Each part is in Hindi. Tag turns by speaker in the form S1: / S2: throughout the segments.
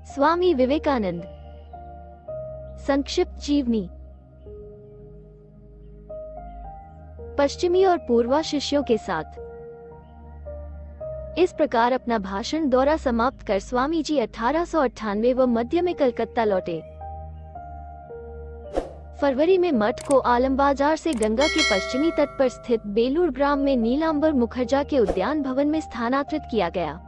S1: स्वामी विवेकानंद। संक्षिप्त जीवनी। पश्चिमी और पूर्वा शिष्यों के साथ। इस प्रकार अपना भाषण दौरा समाप्त कर स्वामी जी 1898 व मध्य में कलकत्ता लौटे। फरवरी में मठ को आलम बाजार से गंगा के पश्चिमी तट पर स्थित बेलूर ग्राम में नीलांबर मुखर्जा के उद्यान भवन में स्थानांतरित किया गया।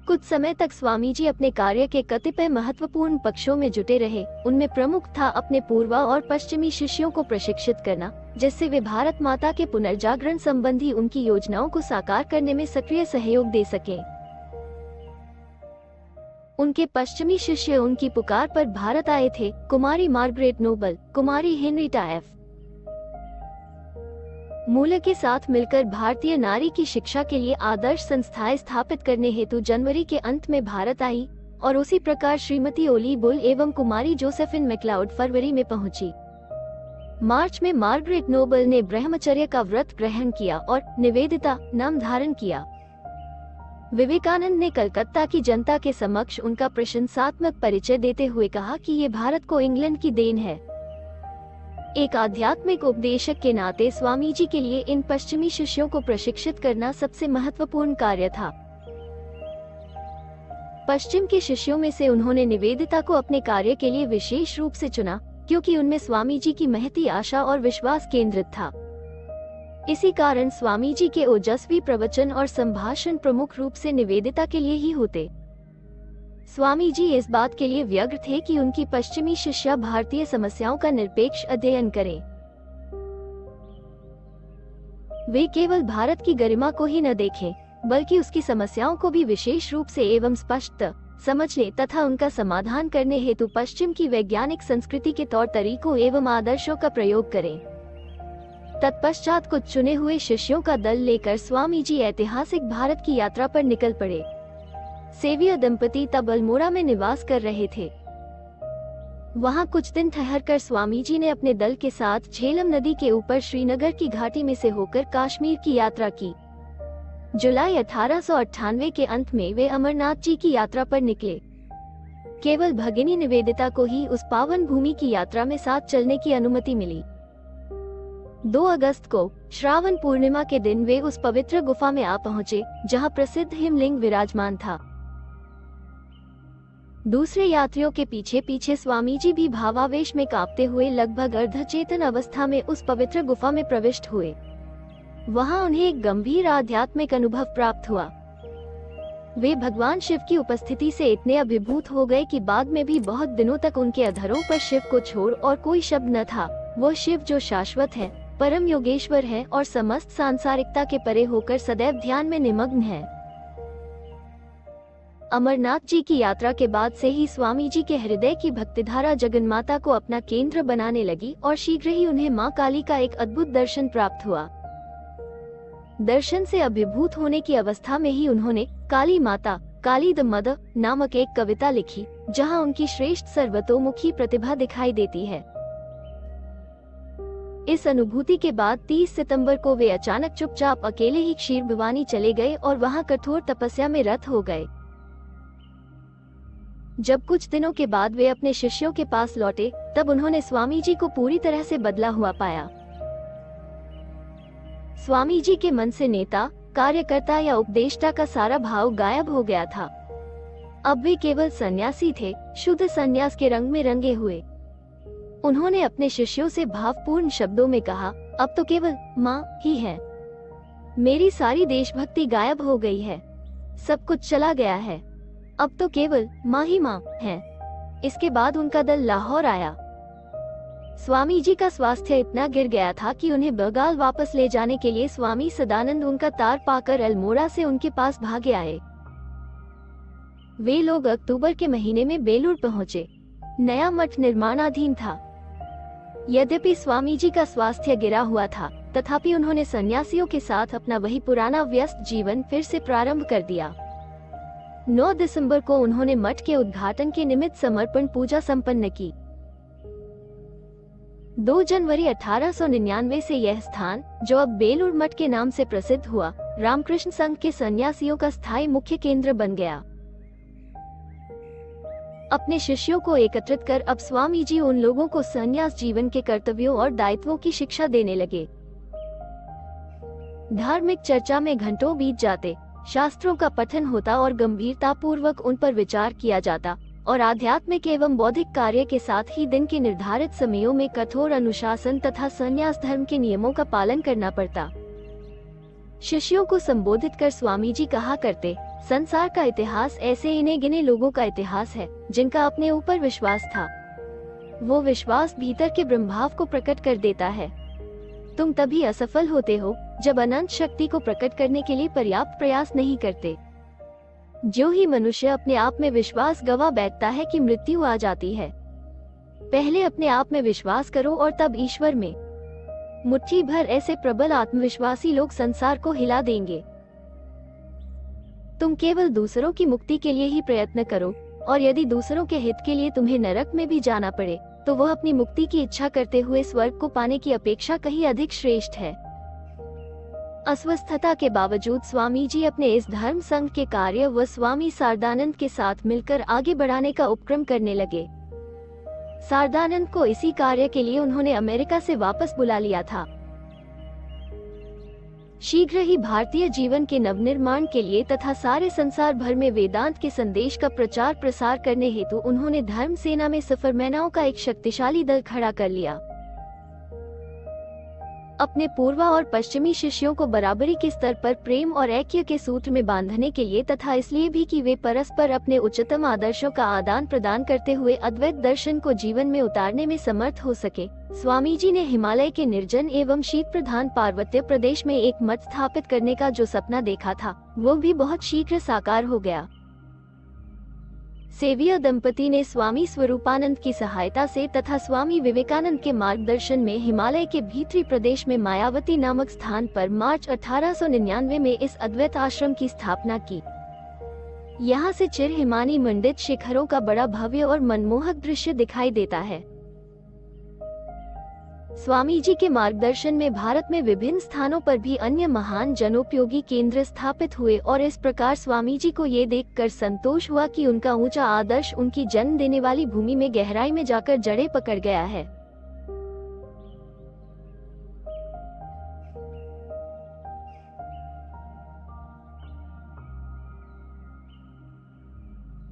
S1: कुछ समय तक स्वामी जी अपने कार्य के कतिपय महत्वपूर्ण पक्षों में जुटे रहे। उनमें प्रमुख था अपने पूर्वा और पश्चिमी शिष्यों को प्रशिक्षित करना, जिससे वे भारत माता के पुनर्जागरण संबंधी उनकी योजनाओं को साकार करने में सक्रिय सहयोग दे सकें। उनके पश्चिमी शिष्य उनकी पुकार पर भारत आए थे। कुमारी मार्गरेट नोबल, कुमारी हेनरीटा एफ मूल्य के साथ मिलकर भारतीय नारी की शिक्षा के लिए आदर्श संस्थाएं स्थापित करने हेतु जनवरी के अंत में भारत आई और उसी प्रकार श्रीमती ओली बुल एवं कुमारी जोसेफिन मैक्लाउड फरवरी में पहुंची। मार्च में मार्गरेट नोबल ने ब्रह्मचर्य का व्रत ग्रहण किया और निवेदिता नाम धारण किया। विवेकानंद ने कलकत्ता की जनता के समक्ष उनका प्रशंसात्मक परिचय देते हुए कहा कि ये भारत को इंग्लैंड की देन है। एक आध्यात्मिक उपदेशक के नाते स्वामी जी के लिए इन पश्चिमी शिष्यों को प्रशिक्षित करना सबसे महत्वपूर्ण कार्य था। पश्चिम के शिष्यों में से उन्होंने निवेदिता को अपने कार्य के लिए विशेष रूप से चुना, क्योंकि उनमें स्वामी जी की महती आशा और विश्वास केंद्रित था। इसी कारण स्वामी जी के ओजस्वी प्रवचन और संभाषण प्रमुख रूप से निवेदिता के लिए ही होते। स्वामी जी इस बात के लिए व्यग्र थे कि उनकी पश्चिमी शिष्या भारतीय समस्याओं का निरपेक्ष अध्ययन करें। वे केवल भारत की गरिमा को ही न देखें, बल्कि उसकी समस्याओं को भी विशेष रूप से एवं स्पष्ट समझ लें तथा उनका समाधान करने हेतु पश्चिम की वैज्ञानिक संस्कृति के तौर तरीकों एवं आदर्शों का प्रयोग करें। तत्पश्चात कुछ चुने हुए शिष्यों का दल लेकर स्वामी जी ऐतिहासिक भारत की यात्रा पर निकल पड़े। सेवियर दंपति तब अल्मोड़ा में निवास कर रहे थे। वहां कुछ दिन ठहरकर स्वामी जी ने अपने दल के साथ झेलम नदी के ऊपर श्रीनगर की घाटी में से होकर कश्मीर की यात्रा की। जुलाई 1898 के अंत में वे अमरनाथ जी की यात्रा पर निकले। केवल भगिनी निवेदिता को ही उस पावन भूमि की यात्रा में साथ चलने की अनुमति मिली। 2 अगस्त को श्रावण पूर्णिमा के दिन वे उस पवित्र गुफा में आ पहुंचे, जहां प्रसिद्ध हिमलिंग विराजमान था। दूसरे यात्रियों के पीछे पीछे स्वामी जी भी भावावेश में कांपते हुए लगभग अर्धचेतन अवस्था में उस पवित्र गुफा में प्रविष्ट हुए। वहां उन्हें एक गंभीर आध्यात्मिक अनुभव प्राप्त हुआ। वे भगवान शिव की उपस्थिति से इतने अभिभूत हो गए कि बाद में भी बहुत दिनों तक उनके अधरों पर शिव को छोड़ और कोई शब्द न था। वो शिव जो शाश्वत है, परम योगेश्वर है और समस्त सांसारिकता के परे होकर सदैव ध्यान में निमग्न है। अमरनाथ जी की यात्रा के बाद से ही स्वामी जी के हृदय की भक्तिधारा जगन्माता को अपना केंद्र बनाने लगी और शीघ्र ही उन्हें मां काली का एक अद्भुत दर्शन प्राप्त हुआ। दर्शन से अभिभूत होने की अवस्था में ही उन्होंने काली माता, काली द मदर नामक एक कविता लिखी, जहां उनकी श्रेष्ठ सर्वतोमुखी प्रतिभा दिखाई देती है। इस अनुभूति के बाद 30 सितंबर को वे अचानक चुपचाप अकेले ही क्षीर भिवानी चले गए और वहां कठोर तपस्या में रत हो गए। जब कुछ दिनों के बाद वे अपने शिष्यों के पास लौटे, तब उन्होंने स्वामी जी को पूरी तरह से बदला हुआ पाया। स्वामी जी के मन से नेता, कार्यकर्ता या उपदेष्टा का सारा भाव गायब हो गया था। अब वे केवल सन्यासी थे, शुद्ध सन्यास के रंग में रंगे हुए। उन्होंने अपने शिष्यों से भावपूर्ण शब्दों में कहा, अब तो केवल माँ ही है। मेरी सारी देशभक्ति गायब हो गई है, सब कुछ चला गया है। अब तो केवल माँ ही माँ है। इसके बाद उनका दल लाहौर आया। स्वामी जी का स्वास्थ्य इतना गिर गया था कि उन्हें बंगाल वापस ले जाने के लिए स्वामी सदानंद उनका तार पाकर अल्मोड़ा से उनके पास भागे आए। वे लोग अक्टूबर के महीने में बेलूर पहुँचे। नया मठ निर्माणाधीन था। यद्यपि स्वामी जी का स्वास्थ्य गिरा हुआ था, तथापि उन्होंने सन्यासियों के साथ अपना वही पुराना व्यस्त जीवन फिर से प्रारंभ कर दिया। 9 दिसंबर को उन्होंने मठ के उद्घाटन के निमित्त समर्पण पूजा संपन्न की। 2 जनवरी 1899 से यह स्थान, जो अब बेलूर मठ के नाम से प्रसिद्ध हुआ, रामकृष्ण संघ के सन्यासियों का स्थायी मुख्य केंद्र बन गया। अपने शिष्यों को एकत्रित कर अब स्वामी जी उन लोगों को संन्यास जीवन के कर्तव्यों और दायित्वों की शिक्षा देने लगे। धार्मिक चर्चा में घंटों बीत जाते, शास्त्रों का पठन होता और गंभीरता पूर्वक उन पर विचार किया जाता, और आध्यात्मिक एवं बौद्धिक कार्य के साथ ही दिन के निर्धारित समयों में कठोर अनुशासन तथा संन्यास धर्म के नियमों का पालन करना पड़ता। शिष्यों को संबोधित कर स्वामी जी कहा करते, संसार का इतिहास ऐसे इन्हें गिने लोगों का इतिहास है जिनका अपने ऊपर विश्वास था। वो विश्वास भीतर के ब्रह्मभाव को प्रकट कर देता है। तुम तभी असफल होते हो जब अनंत शक्ति को प्रकट करने के लिए पर्याप्त प्रयास नहीं करते। जो ही मनुष्य अपने आप में विश्वास गवा बैठता है कि मृत्यु आ जाती है। पहले अपने आप में विश्वास करो और तब ईश्वर में। मुट्ठी भर ऐसे प्रबल आत्मविश्वासी लोग संसार को हिला देंगे। तुम केवल दूसरों की मुक्ति के लिए ही प्रयत्न करो, और यदि दूसरों के हित के लिए तुम्हें नरक में भी जाना पड़े तो वह अपनी मुक्ति की इच्छा करते हुए स्वर्ग को पाने की अपेक्षा कहीं अधिक श्रेष्ठ है। अस्वस्थता के बावजूद स्वामी जी अपने इस धर्म संघ के कार्य व स्वामी शारदानंद के साथ मिलकर आगे बढ़ाने का उपक्रम करने लगे। शारदानंद को इसी कार्य के लिए उन्होंने अमेरिका से वापस बुला लिया था। शीघ्र ही भारतीय जीवन के नवनिर्माण के लिए तथा सारे संसार भर में वेदांत के संदेश का प्रचार प्रसार करने हेतु उन्होंने धर्म सेना में सफरमैनाओं का एक शक्तिशाली दल खड़ा कर लिया। अपने पूर्वा और पश्चिमी शिष्यों को बराबरी के स्तर पर प्रेम और ऐक्य के सूत्र में बांधने के लिए तथा इसलिए भी कि वे परस्पर अपने उच्चतम आदर्शों का आदान प्रदान करते हुए अद्वैत दर्शन को जीवन में उतारने में समर्थ हो सके, स्वामी जी ने हिमालय के निर्जन एवं शीत प्रधान पार्वत्य प्रदेश में एक मठ स्थापित करने का जो सपना देखा था वो भी बहुत शीघ्र साकार हो गया। सेवियर दंपति ने स्वामी स्वरूपानंद की सहायता से तथा स्वामी विवेकानंद के मार्गदर्शन में हिमालय के भीतरी प्रदेश में मायावती नामक स्थान पर मार्च 1899 में इस अद्वैत आश्रम की स्थापना की। यहाँ से चिर हिमानी मंडित शिखरों का बड़ा भव्य और मनमोहक दृश्य दिखाई देता है। स्वामी जी के मार्गदर्शन में भारत में विभिन्न स्थानों पर भी अन्य महान जनोपयोगी केंद्र स्थापित हुए और इस प्रकार स्वामी जी को ये देखकर संतोष हुआ कि उनका ऊंचा आदर्श उनकी जन्म देने वाली भूमि में गहराई में जाकर जड़ें पकड़ गया है।